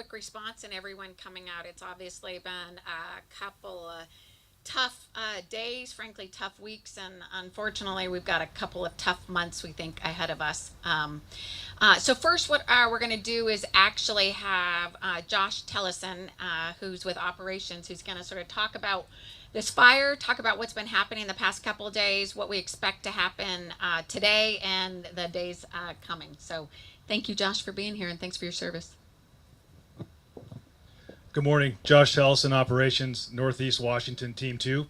quick response and everyone coming out. It's obviously been a couple of tough days, frankly, tough weeks, and unfortunately, we've got a couple of tough months we think ahead of us. So first, what we're going to do is actually have Josh Tellison, who's with operations, who's going to sort of talk about this fire, talk about what's been happening the past couple of days, what we expect to happen today and the days coming. So thank you, Josh, for being here, and thanks for your service. Good morning, Josh Tellison, Operations, Northeast Washington, Team 2.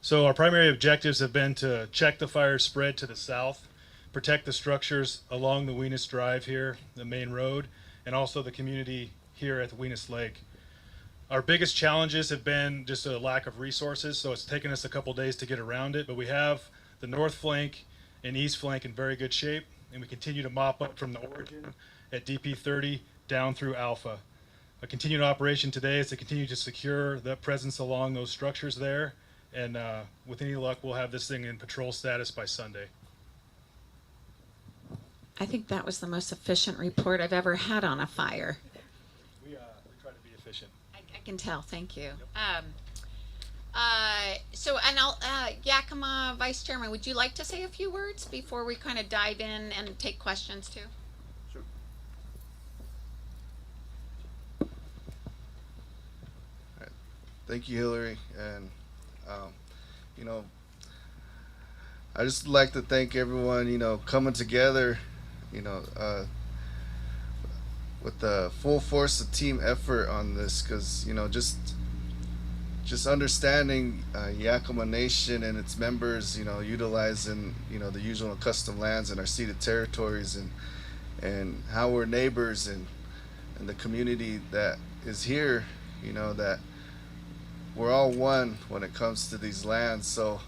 So our primary objectives have been to check the fire spread to the south, protect the structures along the Weenus Drive here, the main road, and also the community here at the Weenus Lake. Our biggest challenges have been just a lack of resources, so it's taken us a couple days to get around it, but we have the north flank and east flank in very good shape, and we continue to mop up from the origin at DP 30 down through Alpha. A continued operation today is to continue to secure the presence along those structures there, and with any luck, we'll have this thing in patrol status by Sunday. I think that was the most efficient report I've ever had on a fire. We try to be efficient. I can tell. Thank you. Yep. So, and Yakima Vice Chairman, would you like to say a few words before we kind of dive in and take questions too? Sure. All right. Thank you, Hilary, and you know, I just like to thank everyone, coming together, with the full force of team effort on this, because just understanding Yakima Nation and its members, utilizing the usual and custom lands in our ceded territories, and how we're neighbors, and the community that is here, that we're all one when it comes to these lands. So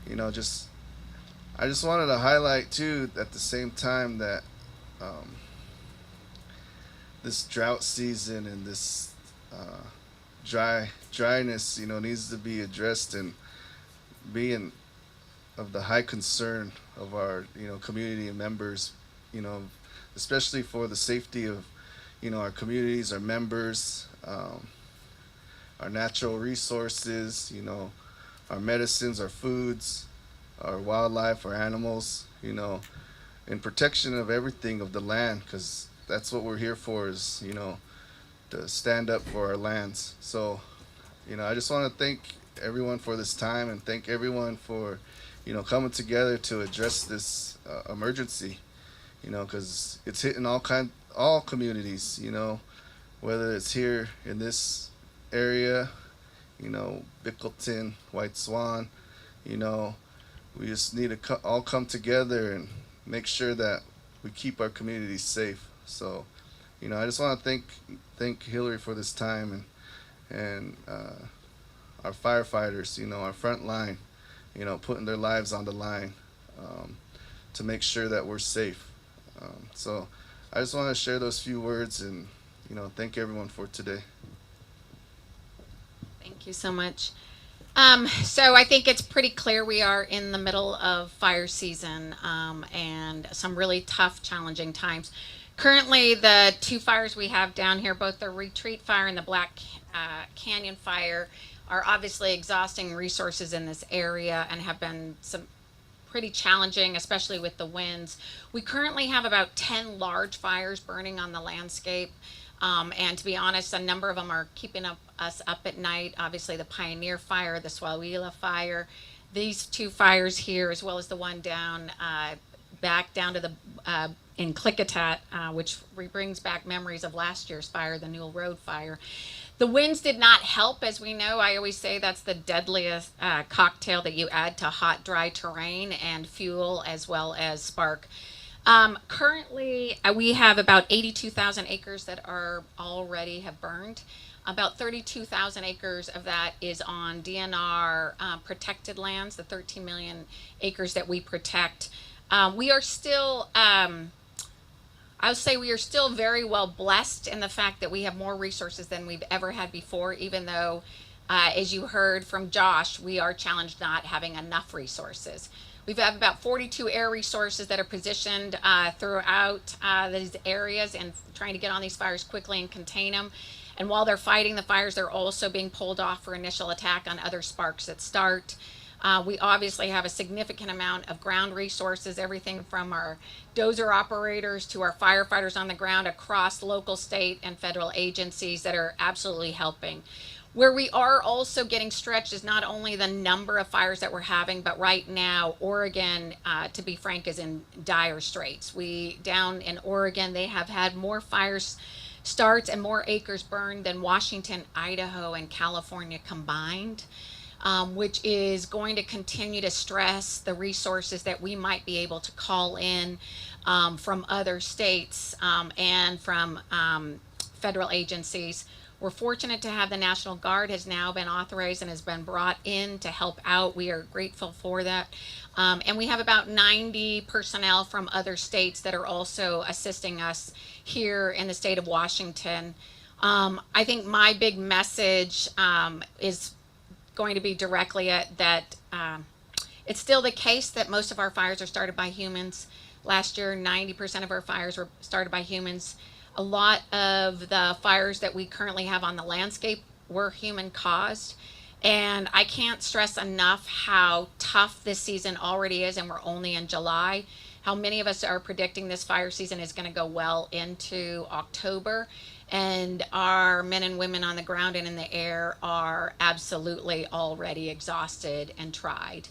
I just wanted to highlight too at the same time that this drought season and this dryness needs to be addressed, and being of the high concern of our community and members, especially for the safety of our communities, our members, our natural resources, our medicines, our foods, our wildlife, our animals, in protection of everything of the land, because that's what we're here for, is to stand up for our lands. So I just want to thank everyone for this time, and thank everyone for coming together to address this emergency, because it's hitting all communities, whether it's here in this area, Bickleton, White Swan, we just need to all come together and make sure that we keep our communities safe. So I just want to thank Hilary for this time, and our firefighters, our front line, putting their lives on the line to make sure that we're safe. So I just want to share those few words, and thank everyone for today. Thank you so much. So I think it's pretty clear we are in the middle of fire season, and some really tough, challenging times. Currently, the two fires we have down here, both the Retreat Fire and the Black Canyon Fire, are obviously exhausting resources in this area and have been some pretty challenging, especially with the winds. We currently have about 10 large fires burning on the landscape. And to be honest, a number of them are keeping us up at night. Obviously, the Pioneer Fire, the Swawila Fire, these two fires here, as well as the one down back down to the in Klickitat, which brings back memories of last year's fire, the Newell Road Fire. The winds did not help, as we know. I always say that's the deadliest cocktail that you add to hot, dry terrain and fuel, as well as spark. Currently, we have about 82,000 acres that are already have burned. About 32,000 acres of that is on DNR protected lands, the 13 million acres that we protect. We are still, I would say we are still very well blessed in the fact that we have more resources than we've ever had before, even though, as you heard from Josh, we are challenged not having enough resources. We have about 42 air resources that are positioned throughout these areas and trying to get on these fires quickly and contain them. And while they're fighting the fires, they're also being pulled off for initial attack on other sparks that start. We obviously have a significant amount of ground resources, everything from our dozer operators to our firefighters on the ground across local, state, and federal agencies that are absolutely helping. Where we are also getting stretched is not only the number of fires that we're having, but right now, Oregon, to be frank, is in dire straits. Down in Oregon, they have had more fires starts and more acres burned than Washington, Idaho, and California combined. Which is going to continue to stress the resources that we might be able to call in from other states and from federal agencies. We're fortunate to have the National Guard has now been authorized and has been brought in to help out. We are grateful for that. And we have about 90 personnel from other states that are also assisting us here in the state of Washington. I think my big message is going to be directly at that it's still the case that most of our fires are started by humans. Last year, 90% of our fires were started by humans. A lot of the fires that we currently have on the landscape were human caused. And I can't stress enough how tough this season already is, and we're only in July. How many of us are predicting this fire season is going to go well into October. And our men and women on the ground and in the air are absolutely already exhausted and tried.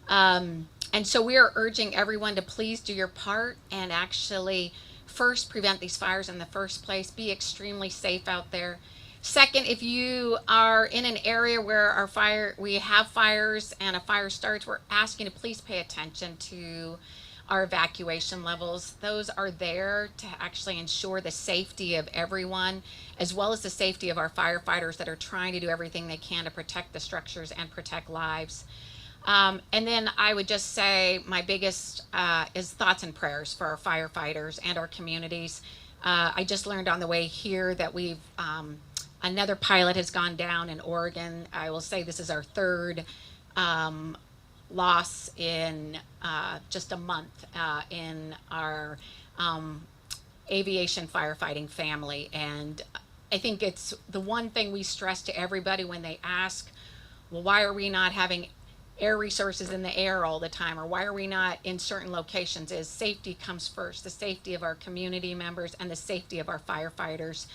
And so we are urging everyone to please do your part and actually first prevent these fires in the first place. Be extremely safe out there. Second, if you are in an area where we have fires and a fire starts, we're asking to please pay attention to our evacuation levels. Those are there to actually ensure the safety of everyone, as well as the safety of our firefighters that are trying to do everything they can to protect the structures and protect lives. And then I would just say my biggest is thoughts and prayers for our firefighters and our communities. I just learned on the way here that we've another pilot has gone down in Oregon. I will say this is our third loss in just a month in our aviation firefighting family. And I think it's the one thing we stress to everybody when they ask, well, why are we not having air resources in the air all the time, or why are we not in certain locations, is safety comes first, the safety of our community members and the safety of our firefighters.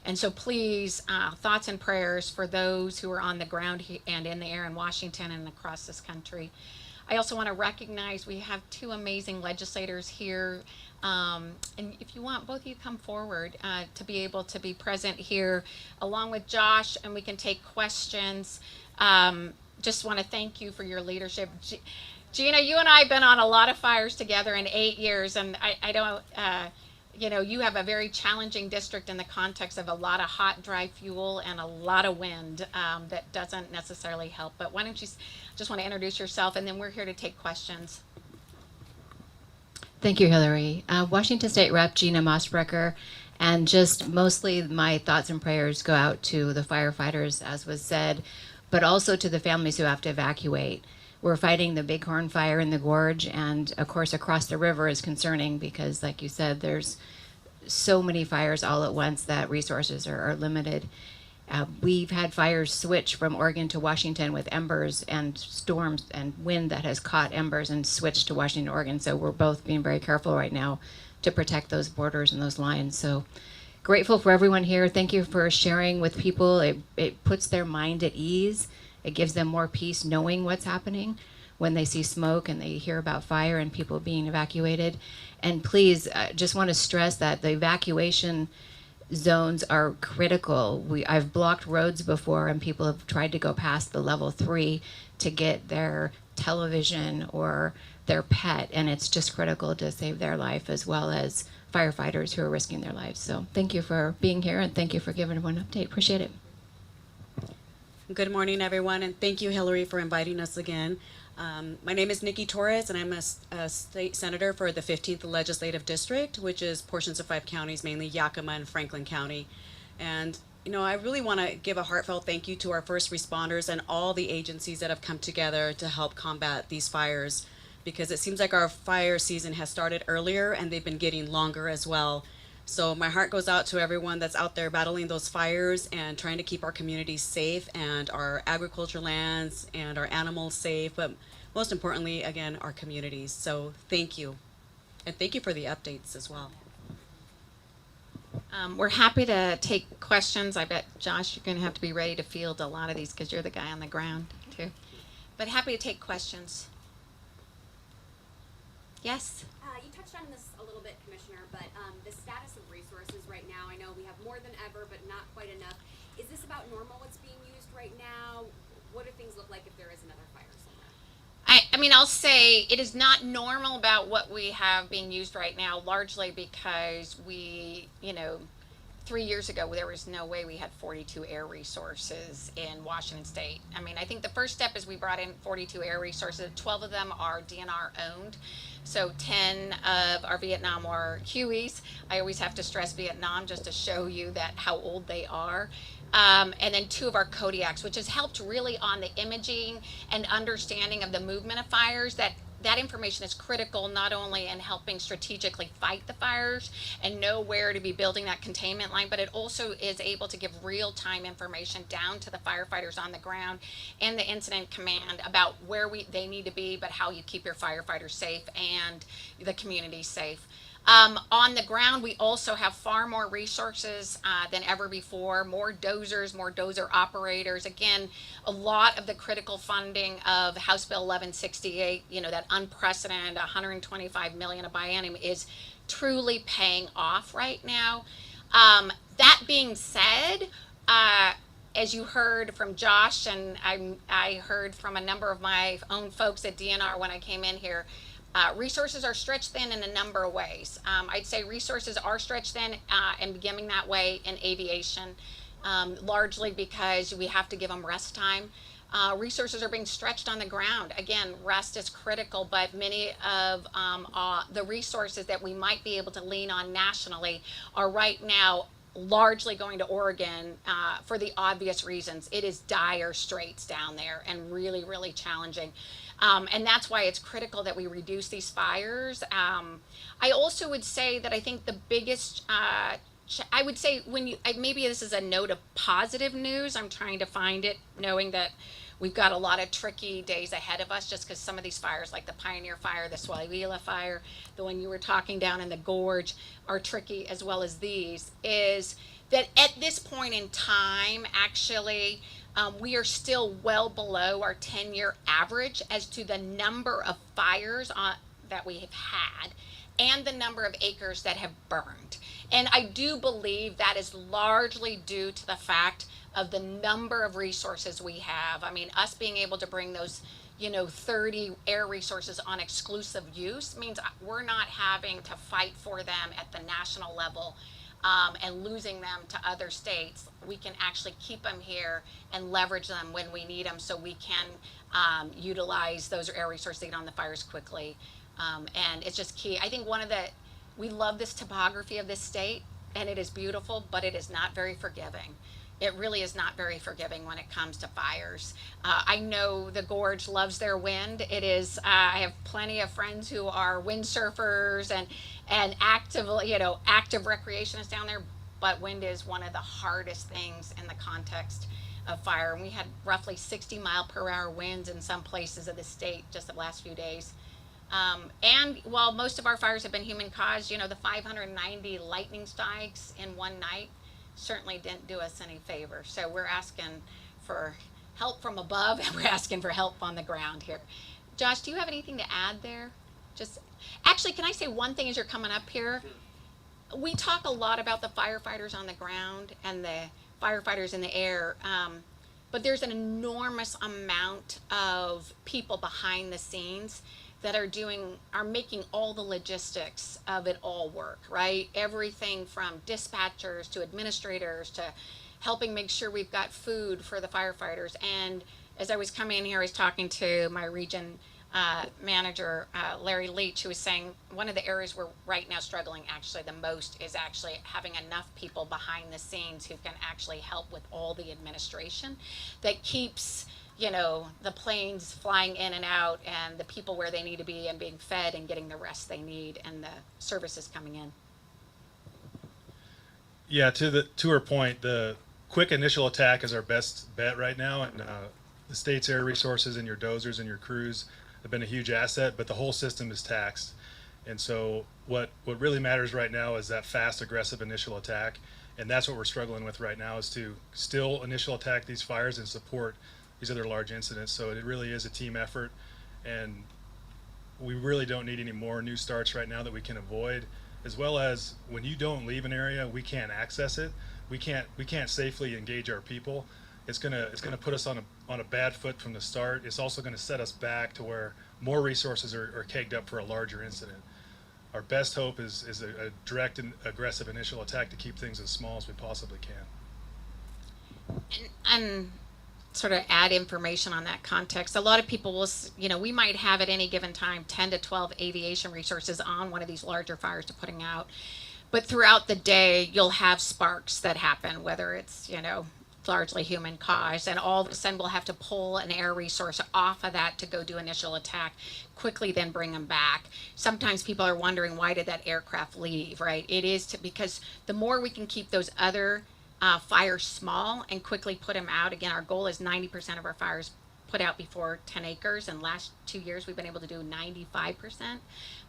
And so please, thoughts and prayers for those who are on the ground and in the air in Washington and across this country. I also want to recognize we have two amazing legislators here. And if you want, both of you come forward to be able to be present here along with Josh, and we can take questions. Just want to thank you for your leadership. Gina, you and I have been on a lot of fires together in 8 years, and I don't, you have a very challenging district in the context of a lot of hot, dry fuel and a lot of wind that doesn't necessarily help. But why don't you just want to introduce yourself, and then we're here to take questions. Thank you, Hilary. Washington State Rep Gina Mossbrecher, and just mostly my thoughts and prayers go out to the firefighters, as was said, but also to the families who have to evacuate. We're fighting the Bighorn fire in the gorge, and of course across the river is concerning because, like you said, there's so many fires all at once that resources are limited. We've had fires switch from Oregon to Washington with embers and storms and wind that has caught embers and switched to Washington, Oregon. So we're both being very careful right now to protect those borders and those lines. So grateful for everyone here. Thank you for sharing with people. It puts their mind at ease. It gives them more peace knowing what's happening when they see smoke and they hear about fire and people being evacuated. And please, just want to stress that the evacuation zones are critical. I've blocked roads before, and people have tried to go past the level 3 to get their television or their pet, and it's just critical to save their life as well as firefighters who are risking their lives. So thank you for being here, and thank you for giving everyone an update. Appreciate it. Good morning, everyone, and thank you, Hilary, for inviting us again. My name is Nikki Torres, and I'm a state senator for the 15th Legislative District, which is portions of 5 counties, mainly Yakima and Franklin County. And, I really want to give a heartfelt thank you to our first responders and all the agencies that have come together to help combat these fires, because it seems like our fire season has started earlier and they've been getting longer as well. So my heart goes out to everyone that's out there battling those fires and trying to keep our communities safe and our agriculture lands and our animals safe, but most importantly, again, our communities. So thank you. And thank you for the updates as well. We're happy to take questions. I bet, Josh, you're going to have to be ready to field a lot of these because you're the guy on the ground, too. But happy to take questions. Yes? You touched on this a little bit, Commissioner, but the status of resources right now, I know we have more than ever, but not quite enough. Is this about normal what's being used right now? What do things look like if there is another fire somewhere? I mean, I'll say it is not normal about what we have being used right now, largely because we, 3 years ago, there was no way we had 42 air resources in Washington State. I mean, I think the first step is we brought in 42 air resources. 12 of them are DNR owned. So 10 of our Vietnam War Hueys. I always have to stress Vietnam just to show you that how old they are. And then 2 of our Kodiaks, which has helped really on the imaging and understanding of the movement of fires. That information is critical not only in helping strategically fight the fires and know where to be building that containment line, but it also is able to give real-time information down to the firefighters on the ground and the incident command about where they need to be, but how you keep your firefighters safe and the community safe. On the ground, we also have far more resources than ever before, more dozers, more dozer operators. Again, a lot of the critical funding of House Bill 1168, that unprecedented $125 million a biennium is truly paying off right now. That being said, as you heard from Josh, and I heard from a number of my own folks at DNR when I came in here, resources are stretched thin in a number of ways. I'd say resources are stretched thin and becoming that way in aviation, largely because we have to give them rest time. Resources are being stretched on the ground. Again, rest is critical, but many of the resources that we might be able to lean on nationally are right now largely going to Oregon for the obvious reasons. It is dire straits down there and really, really challenging. And that's why it's critical that we reduce these fires. I also would say that I think the biggest, I would say maybe this is a note of positive news. I'm trying to find it, knowing that we've got a lot of tricky days ahead of us just because some of these fires, like the Pioneer Fire, the Swallowila Fire, the one you were talking down in the gorge, are tricky as well as these, is that at this point in time, actually, we are still well below our 10-year average as to the number of fires that we have had and the number of acres that have burned. And I do believe that is largely due to the fact of the number of resources we have. I mean, us being able to bring those 30 air resources on exclusive use means we're not having to fight for them at the national level and losing them to other states. We can actually keep them here and leverage them when we need them, so we can utilize those air resources to get on the fires quickly. And it's just key. I think we love this topography of this state, and it is beautiful, but it is not very forgiving. It really is not very forgiving when it comes to fires. I know the gorge loves their wind. It is, I have plenty of friends who are windsurfers and active recreationists down there, but wind is one of the hardest things in the context of fire. And we had roughly 60-mile-per-hour winds in some places of the state just the last few days. And while most of our fires have been human caused, the 590 lightning strikes in one night certainly didn't do us any favor. So we're asking for help from above, and we're asking for help on the ground here. Josh, do you have anything to add there? Actually, can I say one thing as you're coming up here? We talk a lot about the firefighters on the ground and the firefighters in the air, but there's an enormous amount of people behind the scenes that are making all the logistics of it all work, right? Everything from dispatchers to administrators to helping make sure we've got food for the firefighters. And as I was coming in here, I was talking to my region manager, Larry Leach, who was saying one of the areas we're right now struggling actually the most is actually having enough people behind the scenes who can actually help with all the administration that keeps you know, the planes flying in and out and the people where they need to be and being fed and getting the rest they need and the services coming in. Yeah, to her point, the quick initial attack is our best bet right now, and the state's air resources and your dozers and your crews have been a huge asset, but the whole system is taxed. And so what really matters right now is that fast, aggressive initial attack, and that's what we're struggling with right now, is to still initial attack these fires and support these other large incidents. So it really is a team effort, and we really don't need any more new starts right now that we can avoid, as well as when you don't leave an area, we can't access it. We can't safely engage our people. It's gonna put us on a bad foot from the start. It's also gonna set us back to where more resources are caked up for a larger incident. Our best hope is a direct and aggressive initial attack to keep things as small as we possibly can. And sort of add information on that context. A lot of people will, you know, we might have at any given time 10 to 12 aviation resources on one of these larger fires to putting out. But throughout the day, you'll have sparks that happen, whether it's, you know, largely human caused, and all of a sudden we'll have to pull an air resource off of that to go do initial attack, quickly then bring them back. Sometimes people are wondering, why did that aircraft leave, right? It is because the more we can keep those other fires small and quickly put them out. Again, our goal is 90% of our fires put out before 10 acres, and last 2 years we've been able to do 95%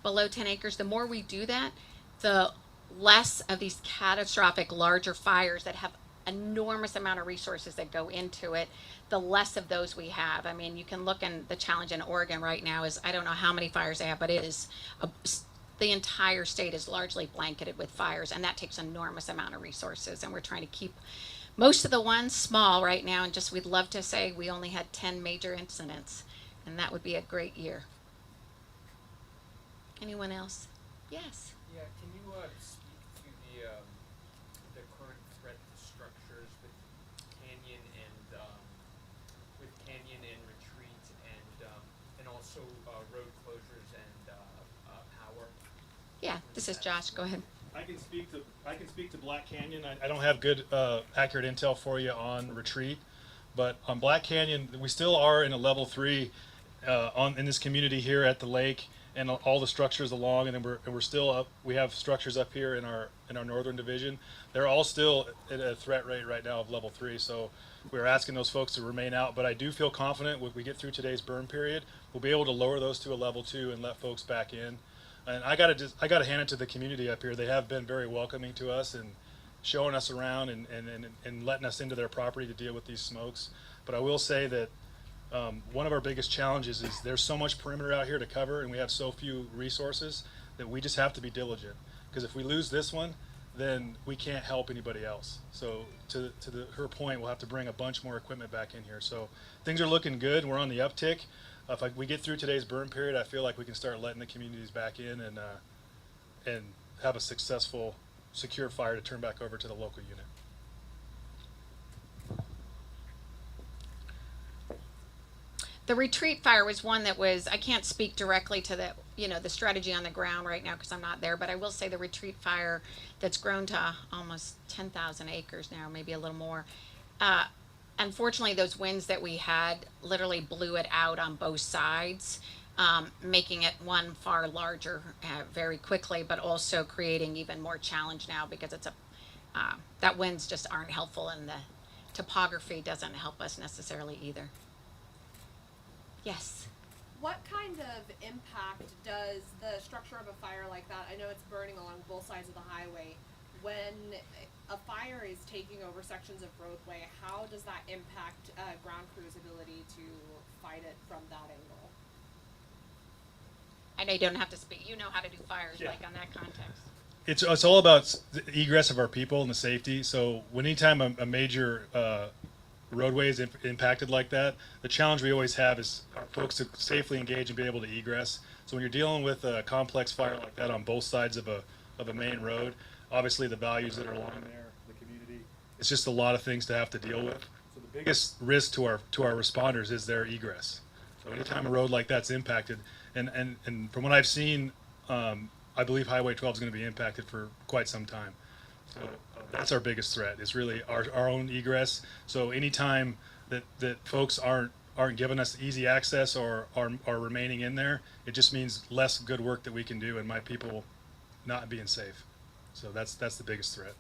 below 10 acres. The more we do that, the less of these catastrophic larger fires that have enormous amount of resources that go into it, the less of those we have. I mean, you can look, in the challenge in Oregon right now is, I don't know how many fires they have, but it is the entire state is largely blanketed with fires, and that takes enormous amount of resources, and we're trying to keep most of the ones small right now, and just, we'd love to say we only had 10 major incidents, and that would be a great year. Anyone else? Yes. Yeah, can you speak to the current threat to structures with canyon and retreat, and also road closures and power? Yeah, this is Josh. Go ahead. I can speak to Black Canyon. I don't have good accurate intel for you on retreat, but on Black Canyon we still are in a level 3 in this community here at the lake, and all the structures along, and then we're still up. We have structures up here in our northern division. They're all still at a threat rate right now of level 3. So we're asking those folks to remain out. But I do feel confident when we get through today's burn period, we'll be able to lower those to a level 2 and let folks back in. And I gotta hand it to the community up here. They have been very welcoming to us and showing us around and letting us into their property to deal with these smokes. But I will say that one of our biggest challenges is there's so much perimeter out here to cover, and we have so few resources that we just have to be diligent. Because if we lose this one, then we can't help anybody else. So to her point, we'll have to bring a bunch more equipment back in here. So things are looking good. We're on the uptick. If we get through today's burn period, I feel like we can start letting the communities back in and have a successful, secure fire to turn back over to the local unit. The retreat fire was one that was, I can't speak directly to the, you know, the strategy on the ground right now because I'm not there, but I will say the retreat fire that's grown to almost 10,000 acres now, maybe a little more. Unfortunately, those winds that we had literally blew it out on both sides, making it one far larger very quickly, but also creating even more challenge now because it's that winds just aren't helpful, and the topography doesn't help us necessarily either. Yes. What kind of impact does the structure of a fire like that, I know it's burning along both sides of the highway, when a fire is taking over sections of roadway, how does that impact ground crew's ability to fight it from that angle? I know you don't have to speak. You know how to do fires, Yeah. like on that context. It's all about the egress of our people and the safety. So anytime a major roadway is impacted like that, the challenge we always have is our folks to safely engage and be able to egress. So when you're dealing with a complex fire like that on both sides of a main road, obviously the values that are along there, the community, it's just a lot of things to have to deal with. So the biggest risk to our responders is their egress. So anytime a road like that's impacted, and from what I've seen, I believe Highway 12 is going to be impacted for quite some time. So that's our biggest threat, is really our own egress. So anytime that folks aren't aren't giving us easy access or are remaining in there, it just means less good work that we can do and my people not being safe. So that's the biggest threat.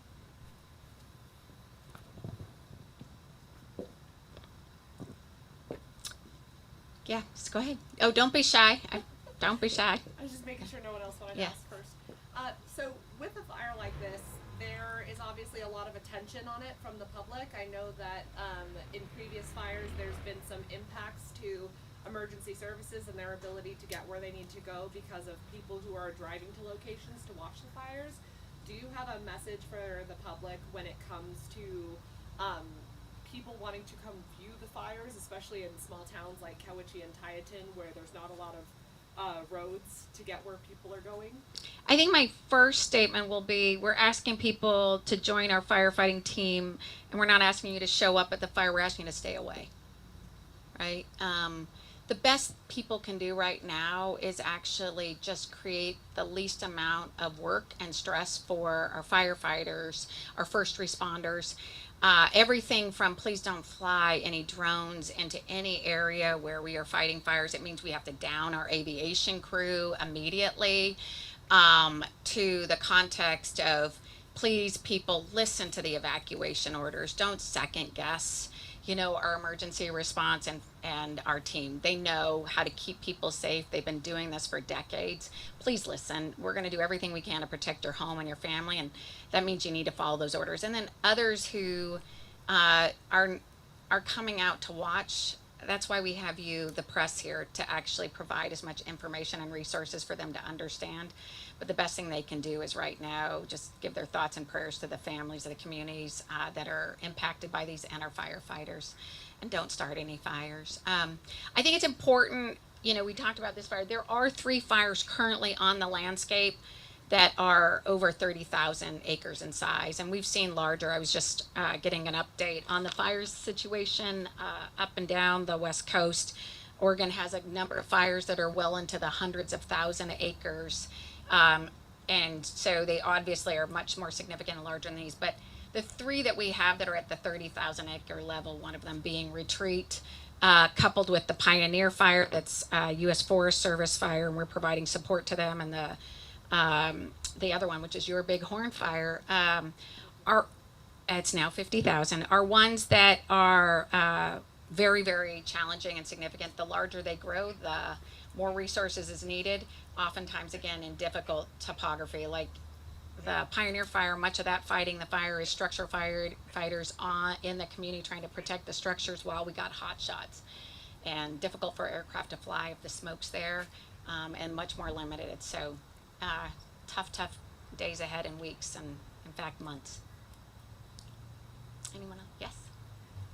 Yeah, just go ahead. Oh, don't be shy. Don't be shy. I was just making sure no one else wanted Yeah. to ask first. So with a fire like this, there is obviously a lot of attention on it from the public. I know that in previous fires, there's been some impacts to emergency services and their ability to get where they need to go because of people who are driving to locations to watch the fires. Do you have a message for the public when it comes to people wanting to come view the fires, especially in small towns like Cowichee and Tieton, where there's not a lot of roads to get where people are going? I think my first statement will be we're asking people to join our firefighting team, and we're not asking you to show up at the fire, we're asking you to stay away. Right? The best people can do right now is actually just create the least amount of work and stress for our firefighters, our first responders. Everything from please don't fly any drones into any area where we are fighting fires. It means we have to down our aviation crew immediately, to the context of please people listen to the evacuation orders. Don't second guess, our emergency response and our team. They know how to keep people safe. They've been doing this for decades. Please listen. We're going to do everything we can to protect your home and your family, and that means you need to follow those orders. And then others who are coming out to watch, that's why we have you, the press, here to actually provide as much information and resources for them to understand. But the best thing they can do is right now just give their thoughts and prayers to the families of the communities that are impacted by these and our firefighters, and don't start any fires. I think it's important, we talked about this fire. There are 3 fires currently on the landscape that are over 30,000 acres in size, and we've seen larger. I was just getting an update on the fires situation up and down the West Coast. Oregon has a number of fires that are well into the hundreds of thousand acres, and so they obviously are much more significant and larger than these. But the 3 that we have that are at the 30,000 acre level, one of them being Retreat, coupled with the Pioneer Fire, that's U.S. Forest Service fire, and we're providing support to them, and the other one, which is your Bighorn Fire, it's now 50,000, are ones that are very, very challenging and significant. The larger they grow, the more resources is needed, oftentimes, again, in difficult topography. Like the Pioneer Fire, much of that fighting the fire is structural fighters in the community trying to protect the structures while we got hot shots. And difficult for aircraft to fly if the smoke's there, and much more limited. So tough days ahead and weeks, and in fact months. Anyone else? Yes.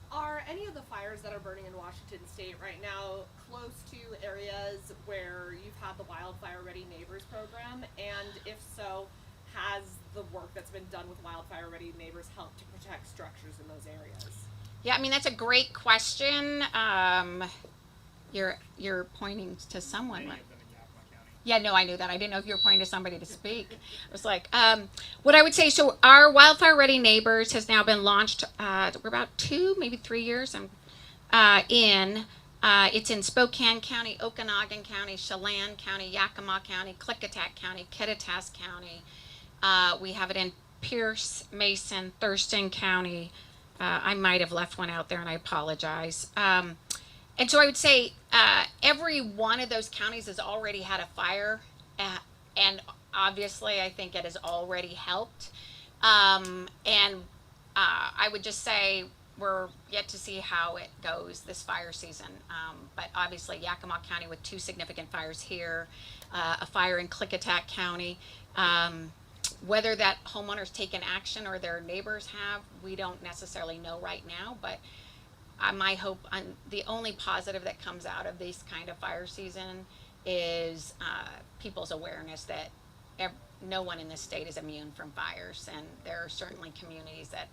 Are any of the fires that are burning in Washington State right now close to areas where you've had the Wildfire Ready Neighbors program? And if so, has the work that's been done with Wildfire Ready Neighbors helped to protect structures in those areas? Yeah, I mean, that's a great question. You're pointing to someone, right? Yeah, no, I knew that. I didn't know if you were pointing to somebody to speak. I was like, what I would say, so our Wildfire Ready Neighbors has now been launched, we're about 2, maybe 3 years it's in Spokane County, Okanagan County, Chelan County, Yakima County, Klickitat County, Kittitas County. We have it in Pierce, Mason, Thurston County. I might have left one out there, and I apologize. And so I would say every one of those counties has already had a fire, and obviously I think it has already helped. And I would just say we're yet to see how it goes this fire season. But obviously Yakima County with 2 significant fires here, a fire in Klickitat County. Whether that homeowners taken action or their neighbors have, we don't necessarily know right now, but my hope, the only positive that comes out of this kind of fire season is people's awareness that no one in this state is immune from fires, and there are certainly communities that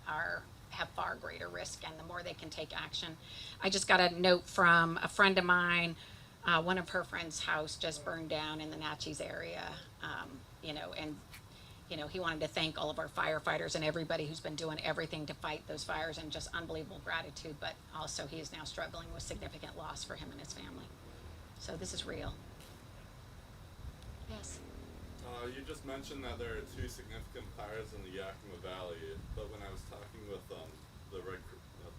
have far greater risk, and the more they can take action. I just got a note from a friend of mine. One of her friends' house just burned down in the Natchez area, and you know, he wanted to thank all of our firefighters and everybody who's been doing everything to fight those fires, and just unbelievable gratitude. But also, he is now struggling with significant loss for him and his family. So this is real. Yes. You just mentioned that there are two significant fires in the Yakima Valley, but when I was talking with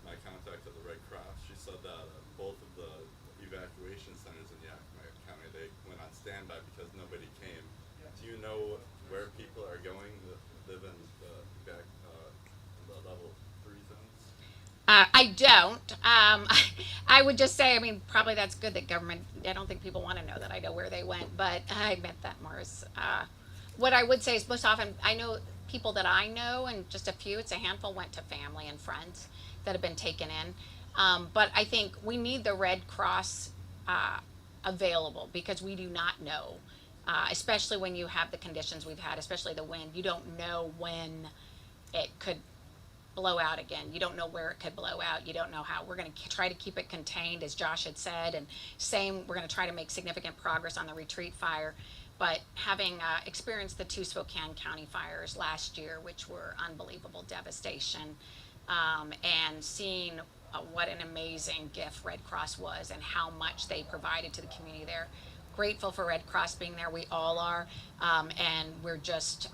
my contact at the Red Cross, she said that both of the evacuation centers in Yakima County, they went on standby because nobody came. Do you know where people are going that live in the level 3 zones? I don't. I would just say, I mean, probably that's good that government, I don't think people want to know that I know where they went, but I meant that more as, what I would say is most often, I know people that I know, and just a few, it's a handful, went to family and friends that have been taken in. But I think we need the Red Cross available, because we do not know, especially when you have the conditions we've had, especially the wind. You don't know when it could blow out again. You don't know where it could blow out. You don't know how. We're going to try to keep it contained, as Josh had said, and same, we're going to try to make significant progress on the retreat fire. But having experienced the 2 Spokane County fires last year, which were unbelievable devastation, and seeing what an amazing gift Red Cross was and how much they provided to the community there. Grateful for Red Cross being there. We all are. And we're just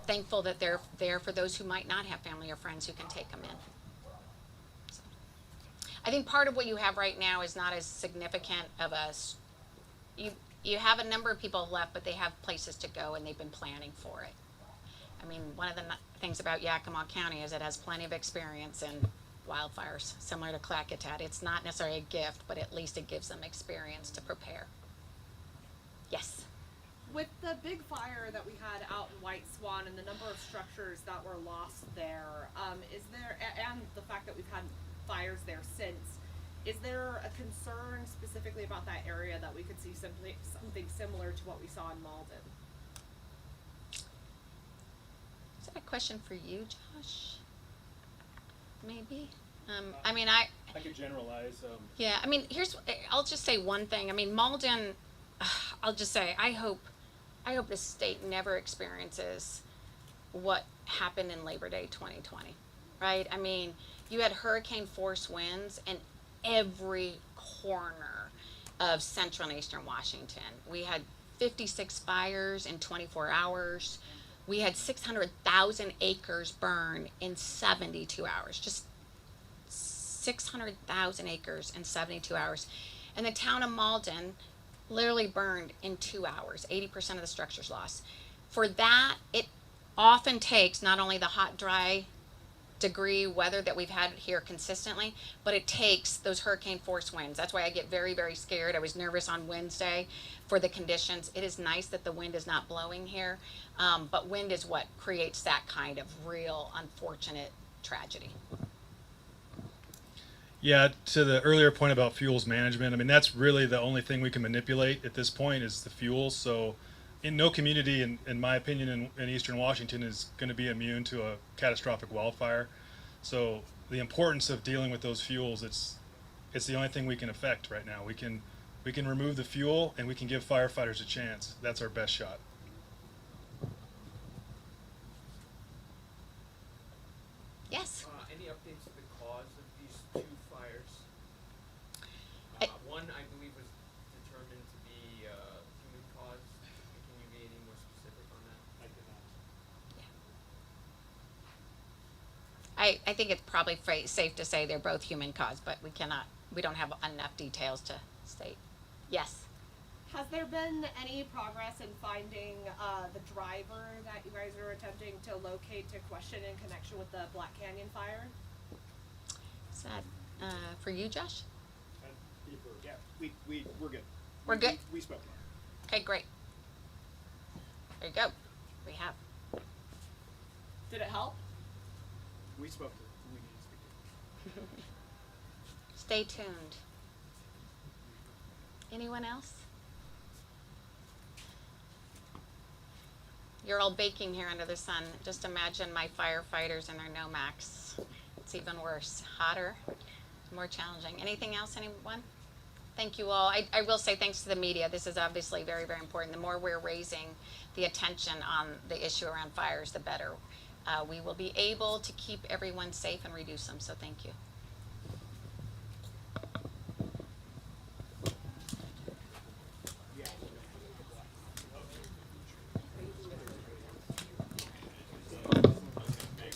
thankful that they're there for those who might not have family or friends who can take them in. So, I think part of what you have right now is not as significant of you have a number of people left, but they have places to go and they've been planning for it. I mean, one of the things about Yakima County is it has plenty of experience in wildfires, similar to Clackatat. It's not necessarily a gift, but at least it gives them experience to prepare. Yes. With the big fire that we had out in White Swan and the number of structures that were lost there, is there, and the fact that we've had fires there since, is there a concern specifically about that area that we could see something similar to what we saw in Malden? Is that a question for you, Josh? Maybe. I mean, I could generalize. Yeah, I mean, I'll just say one thing. I mean, Malden, I'll just say, I hope the state never experiences what happened in Labor Day 2020, right? I mean, you had hurricane force winds in every corner of central and eastern Washington. We had 56 fires in 24 hours. We had 600,000 acres burn in 72 hours. Just 600,000 acres in 72 hours. And the town of Malden literally burned in 2 hours. 80% of the structures lost. For that, it often takes not only the hot, dry degree weather that we've had here consistently, but it takes those hurricane force winds. That's why I get very, very scared. I was nervous on Wednesday for the conditions. It is nice that the wind is not blowing here, but wind is what creates that kind of real unfortunate tragedy. Yeah, to the earlier point about fuels management, I mean, that's really the only thing we can manipulate at this point is the fuels. So in no community, in my opinion, in Eastern Washington is going to be immune to a catastrophic wildfire. So the importance of dealing with those fuels, it's the only thing we can affect right now. We can remove the fuel and we can give firefighters a chance. That's our best shot. Yes. Any updates to the cause of these 2 fires? One, I believe, was determined to be human caused. Can you be any more specific on that? I cannot. I think it's probably safe to say they're both human caused, but we don't have enough details to state. Yes. Has there been any progress in finding the driver that you guys are attempting to locate to question in connection with the Black Canyon fire? Is that for you, Josh? Yeah, we're good. We're good? We spoke. Okay, great. There you go. We have. Did it help? We spoke. We need to speak. Stay tuned. Anyone else? You're all baking here under the sun. Just imagine my firefighters and their Nomax. It's even worse. Hotter, more challenging. Anything else, anyone? Thank you all. I will say thanks to the media. This is obviously very, very important. The more we're raising the attention on the issue around fires, the better we will be able to keep everyone safe and reduce them. So thank you.